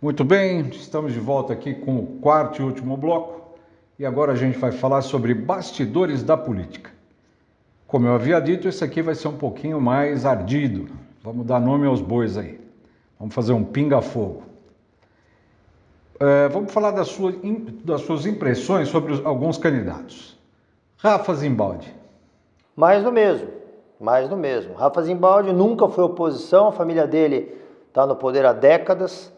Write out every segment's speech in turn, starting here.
Muito bem, estamos de volta aqui com o quarto e último bloco e agora a gente vai falar sobre bastidores da política. Como eu havia dito, esse aqui vai ser um pouquinho mais ardido. Vamos dar nome aos bois aí. Vamos fazer um pinga-fogo. Vamos falar das suas impressões sobre alguns candidatos. Rafa Zimbaldi. Mais do mesmo, mais do mesmo. Rafa Zimbaldi nunca foi oposição, a família dele está no poder há décadas,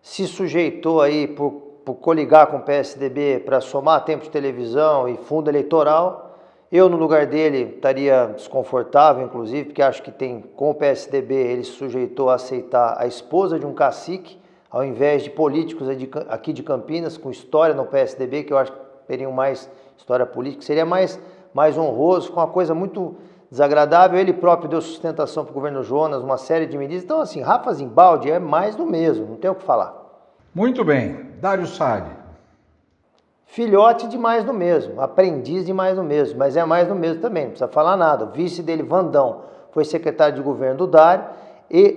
se sujeitou aí por coligar com o PSDB para somar tempo de televisão e fundo eleitoral. Eu, no lugar dele, estaria desconfortável, inclusive, porque acho que com o PSDB ele se sujeitou a aceitar a esposa de um cacique, ao invés de políticos aqui de Campinas, com história no PSDB, que eu acho que teriam mais história política, seria mais honroso, com uma coisa muito desagradável. Ele próprio deu sustentação para o governo Jonas, uma série de medidas. Então, assim, Rafa Zimbaldi é mais do mesmo, não tem o que falar. Muito bem. Dário Saad. Filhote de mais do mesmo, aprendiz de mais do mesmo, mas é mais do mesmo também, não precisa falar nada. O vice dele, Vandão, foi secretário de governo do Dário,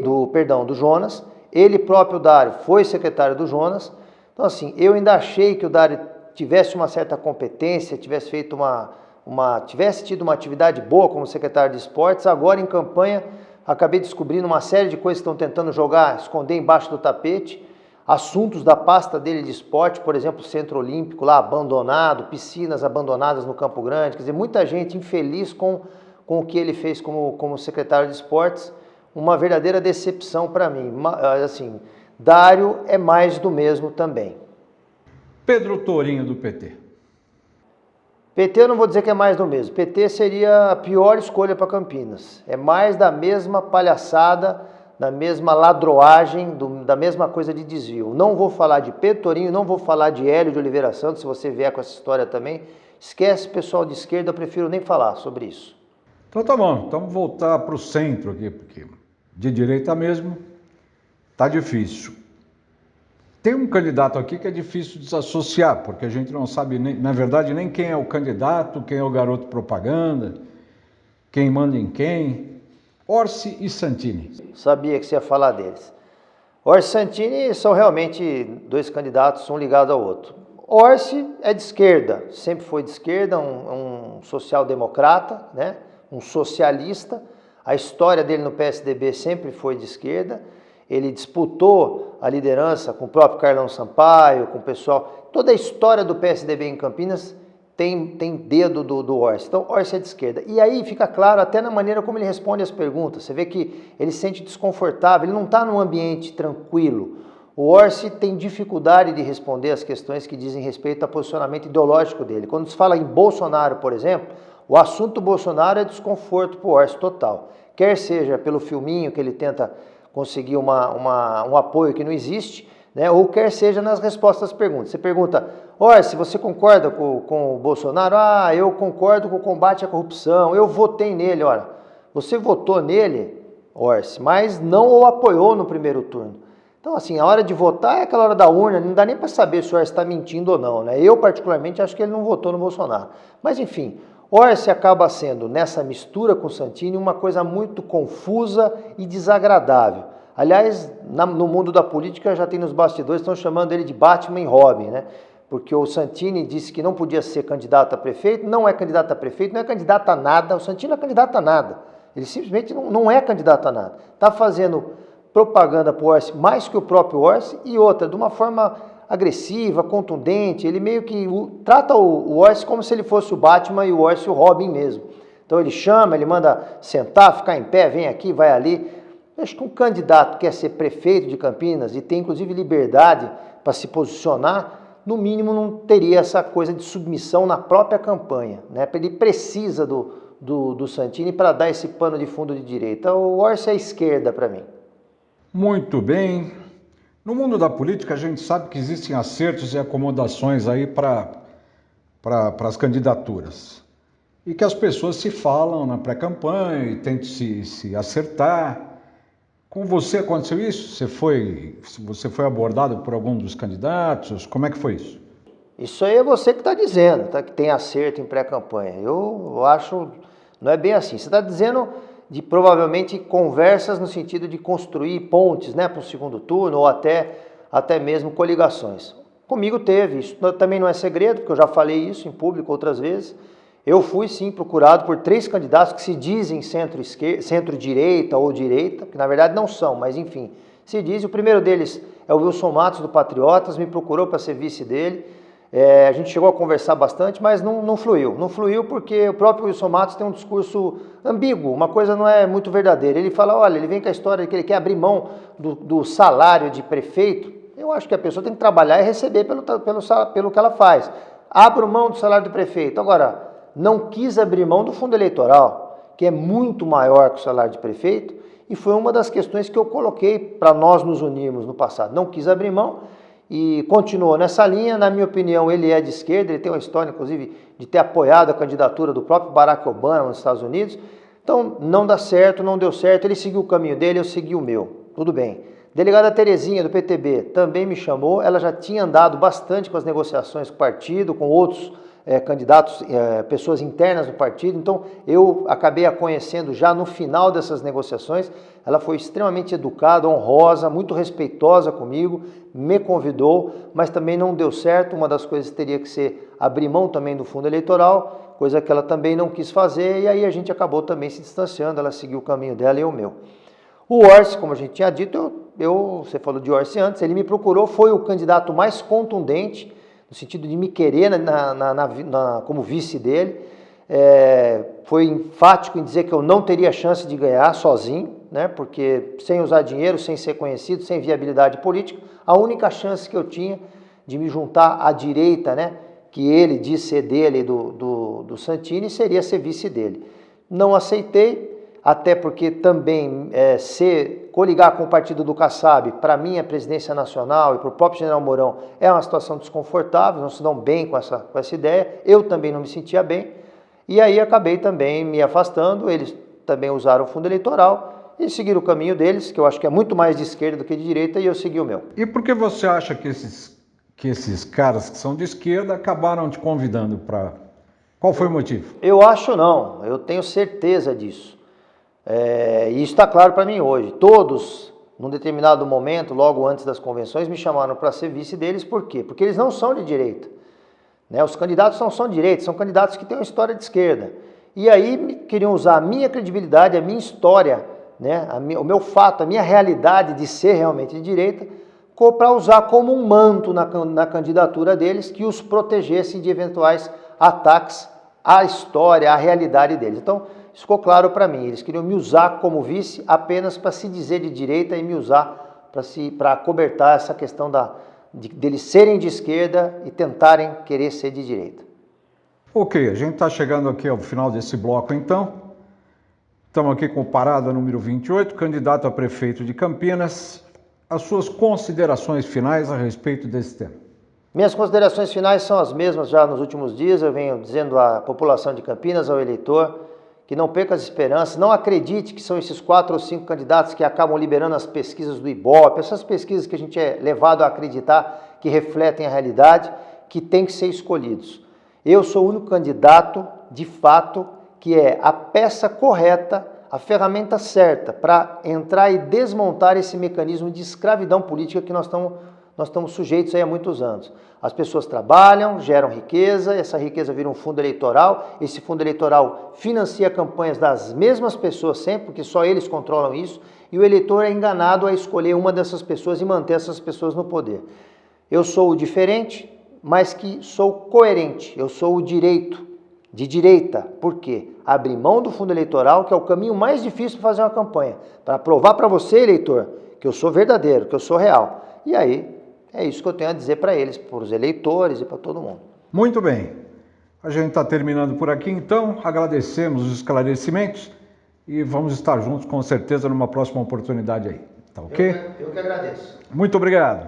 do Jonas. Ele próprio, Dário, foi secretário do Jonas. Então, assim, eu ainda achei que o Dário tivesse uma certa competência, tivesse feito tivesse tido uma atividade boa como secretário de esportes. Agora, em campanha, acabei descobrindo uma série de coisas que estão tentando esconder embaixo do tapete. Assuntos da pasta dele de esporte, por exemplo, o Centro Olímpico lá abandonado, piscinas abandonadas no Campo Grande. Quer dizer, muita gente infeliz com o que ele fez como secretário de esportes. Uma verdadeira decepção para mim. Assim, Dário é mais do mesmo também. Pedro Tourinho, do PT. PT eu não vou dizer que é mais do mesmo. PT seria a pior escolha para Campinas. É mais da mesma palhaçada, da mesma ladroagem, da mesma coisa de desvio. Não vou falar de Pedro Tourinho, não vou falar de Hélio de Oliveira Santos, se você vier com essa história também. Esquece, pessoal de esquerda, eu prefiro nem falar sobre isso. Então tá bom, então vamos voltar para o centro aqui, porque de direita mesmo tá difícil. Tem um candidato aqui que é difícil desassociar, porque a gente não sabe, na verdade, nem quem é o candidato, quem é o garoto propaganda, quem manda em quem. Orsi e Santini. Sabia que você ia falar deles. Orsi e Santini são realmente dois candidatos, um ligado ao outro. Orsi é de esquerda, sempre foi de esquerda, um social-democrata, né? Um socialista. A história dele no PSDB sempre foi de esquerda. Ele disputou a liderança com o próprio Carlão Sampaio, com o pessoal. Toda a história do PSDB em Campinas tem dedo do Orsi. Então, Orsi é de esquerda. E aí fica claro até na maneira como ele responde as perguntas. Você vê que ele se sente desconfortável, ele não está num ambiente tranquilo. O Orsi tem dificuldade de responder as questões que dizem respeito ao posicionamento ideológico dele. Quando se fala em Bolsonaro, por exemplo, o assunto Bolsonaro é desconforto para o Orsi total. Quer seja pelo filminho que ele tenta conseguir um apoio que não existe, né? Ou quer seja nas respostas às perguntas. Você pergunta, Orsi, você concorda com o Bolsonaro? Ah, eu concordo com o combate à corrupção, eu votei nele. Ora, você votou nele, Orsi, mas não o apoiou no primeiro turno. Então, assim, a hora de votar é aquela hora da urna, não dá nem para saber se o Orsi está mentindo ou não, né? Eu, particularmente, acho que ele não votou no Bolsonaro. Mas, enfim, Orsi acaba sendo, nessa mistura com o Santini, uma coisa muito confusa e desagradável. Aliás, no mundo da política já tem nos bastidores, estão chamando ele de Batman e Robin, né? Porque o Santini disse que não podia ser candidato a prefeito, não é candidato a prefeito, não é candidato a nada, o Santini não é candidato a nada. Ele simplesmente não é candidato a nada. Está fazendo propaganda para o Orsi mais que o próprio Orsi e outra, de uma forma agressiva, contundente. Ele meio que trata o Orsi como se ele fosse o Batman e o Orsi o Robin mesmo. Então ele chama, ele manda sentar, ficar em pé, vem aqui, vai ali. Eu acho que um candidato que quer ser prefeito de Campinas e tem inclusive liberdade para se posicionar, no mínimo não teria essa coisa de submissão na própria campanha, né? Ele precisa do Santini para dar esse pano de fundo de direita. O Orsi é a esquerda para mim. Muito bem. No mundo da política, a gente sabe que existem acertos e acomodações aí para as candidaturas. E que as pessoas se falam na pré-campanha e tentam se acertar. Com você aconteceu isso? Você foi abordado por algum dos candidatos? Como é que foi isso? Isso aí é você que está dizendo, tá? Que tem acerto em pré-campanha. Eu acho, não é bem assim. Você está dizendo de provavelmente conversas no sentido de construir pontes, né, para o segundo turno ou até até mesmo coligações. Comigo teve, isso também não é segredo, porque eu já falei isso em público outras vezes. Eu fui sim procurado por 3 candidatos que se dizem centro-direita ou direita, que na verdade não são, mas enfim, se diz. O primeiro deles é o Wilson Matos do Patriotas, me procurou para ser vice dele. A gente chegou a conversar bastante, mas não fluiu. Não fluiu porque o próprio Wilson Matos tem um discurso ambíguo, uma coisa não é muito verdadeira. Ele fala, olha, ele vem com a história de que ele quer abrir mão do salário de prefeito. Eu acho que a pessoa tem que trabalhar e receber pelo que ela faz. Abro mão do salário do prefeito. Agora, não quis abrir mão do fundo eleitoral, que é muito maior que o salário de prefeito, e foi uma das questões que eu coloquei para nós nos unirmos no passado. Não quis abrir mão e continuou nessa linha. Na minha opinião, ele é de esquerda, ele tem uma história, inclusive, de ter apoiado a candidatura do próprio Barack Obama nos Estados Unidos. Então, não dá certo, não deu certo, ele seguiu o caminho dele, eu segui o meu. Tudo bem. Delegada Terezinha, do PTB, também me chamou, ela já tinha andado bastante com as negociações com o partido, com outros candidatos, pessoas internas do partido, então eu acabei a conhecendo já no final dessas negociações. Ela foi extremamente educada, honrosa, muito respeitosa comigo, me convidou, mas também não deu certo. Uma das coisas teria que ser abrir mão também do fundo eleitoral, coisa que ela também não quis fazer, e aí a gente acabou também se distanciando, ela seguiu o caminho dela e o meu. O Orsi, como a gente tinha dito, você falou de Orsi antes, ele me procurou, foi o candidato mais contundente, no sentido de me querer como vice dele. Foi enfático em dizer que eu não teria chance de ganhar sozinho, né? Porque sem usar dinheiro, sem ser conhecido, sem viabilidade política, a única chance que eu tinha de me juntar à direita, né, que ele diz ser dele, do Santini, seria ser vice dele. Não aceitei, até porque também coligar com o partido do Kassab, para mim, a presidência nacional e para o próprio general Mourão, é uma situação desconfortável, não se dão bem com essa ideia, eu também não me sentia bem, e aí acabei também me afastando. Eles também usaram o fundo eleitoral e seguiram o caminho deles, que eu acho que é muito mais de esquerda do que de direita, e eu segui o meu. E por que você acha que esses caras que são de esquerda acabaram te convidando para... Qual foi o motivo? Eu acho não, eu tenho certeza disso. E isso está claro para mim hoje. Todos, num determinado momento, logo antes das convenções, me chamaram para ser vice deles. Por quê? Porque eles não são de direita, né? Os candidatos não são de direita, são candidatos que têm uma história de esquerda. E aí queriam usar a minha credibilidade, a minha história, né? O meu fato, a minha realidade de ser realmente de direita, para usar como um manto na candidatura deles, que os protegesse de eventuais ataques à história, à realidade deles. Então, isso ficou claro para mim. Eles queriam me usar como vice apenas para se dizer de direita e me usar para acobertar essa questão deles serem de esquerda e tentarem querer ser de direita. Ok, a gente está chegando aqui ao final desse bloco então. Estamos aqui com o Parada número 28, candidato a prefeito de Campinas. As suas considerações finais a respeito desse tema. Minhas considerações finais são as mesmas já nos últimos dias. Eu venho dizendo à população de Campinas, ao eleitor, que não perca as esperanças, não acredite que são esses 4 ou 5 candidatos que acabam liberando as pesquisas do Ibope, essas pesquisas que a gente é levado a acreditar que refletem a realidade, que tem que ser escolhidos. Eu sou o único candidato, de fato, que é a peça correta, a ferramenta certa para entrar e desmontar esse mecanismo de escravidão política que nós estamos sujeitos aí há muitos anos. As pessoas trabalham, geram riqueza, essa riqueza vira um fundo eleitoral, esse fundo eleitoral financia campanhas das mesmas pessoas sempre, porque só eles controlam isso, e o eleitor é enganado a escolher uma dessas pessoas e manter essas pessoas no poder. Eu sou o diferente, mas que sou coerente, eu sou o direito, de direita. Por quê? Abrir mão do fundo eleitoral, que é o caminho mais difícil para fazer uma campanha, para provar para você, eleitor, que eu sou verdadeiro, que eu sou real. E aí, é isso que eu tenho a dizer para eles, para os eleitores e para todo mundo. Muito bem. A gente está terminando por aqui, então. Agradecemos os esclarecimentos e vamos estar juntos, com certeza, numa próxima oportunidade aí. Tá ok? Eu que agradeço. Muito obrigado.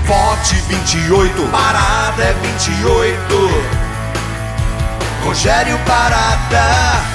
Vote 28, Parada é 28. Rogério Parada.